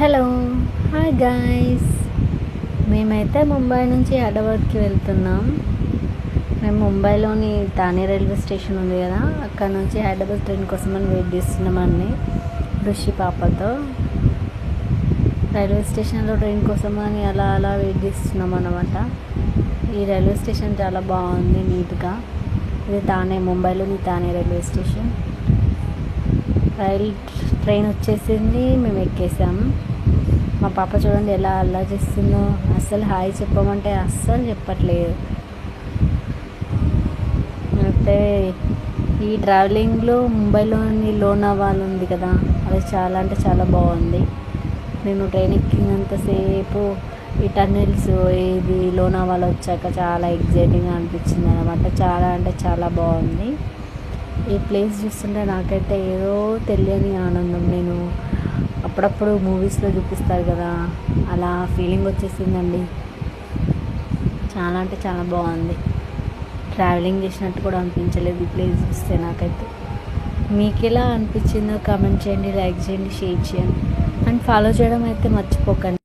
Hello, hi guys. మేమైతే ముంబై నుంచి హైదరాబాద్కి వెళ్తున్నాం. మేము ముంబైలోని థానే రైల్వే స్టేషన్ ఉంది కదా, అక్కడ నుంచి హైదరాబాద్ ట్రైన్ కోసమని వెయిట్ చేస్తున్నామండి ఋషి పాపతో. రైల్వే స్టేషన్లో ట్రైన్ కోసమని అలా అలా వెయిట్ చేస్తున్నాం అన్నమాట. ఈ రైల్వే స్టేషన్ చాలా బాగుంది, నీట్గా. ఇది థానే, ముంబైలోని థానే రైల్వే స్టేషన్. ట్రైన్ వచ్చేసింది, మేము ఎక్కేసాము. మా పాప చూడండి ఎలా అలా చేస్తుందో, అస్సలు హాయ్ చెప్పమంటే అస్సలు చెప్పట్లేదు. అయితే ఈ ట్రావెలింగ్లో ముంబైలోని లోనావాలా ఉంది కదా, అది చాలా అంటే చాలా బాగుంది. నేను ట్రైన్ ఎక్కినంతసేపు ఈ టన్నెల్స్, ఇది లోనావాలా వచ్చాక చాలా ఎగ్జైటింగ్గా అనిపించింది అనమాట. చాలా అంటే చాలా బాగుంది. ఈ ప్లేస్ చూస్తుంటే నాకైతే ఏదో తెలియని ఆనందం. నేను అప్పుడప్పుడు మూవీస్లో చూపిస్తారు కదా, అలా ఫీలింగ్ వచ్చేసిందండి. చాలా అంటే చాలా బాగుంది. ట్రావెలింగ్ చేసినట్టు కూడా అనిపించలేదు ఈ ప్లేస్ చూస్తే నాకైతే. మీకు ఎలా అనిపించిందో కామెంట్ చేయండి, లైక్ చేయండి, షేర్ చేయండి అండ్ ఫాలో చేయడం అయితే మర్చిపోకండి.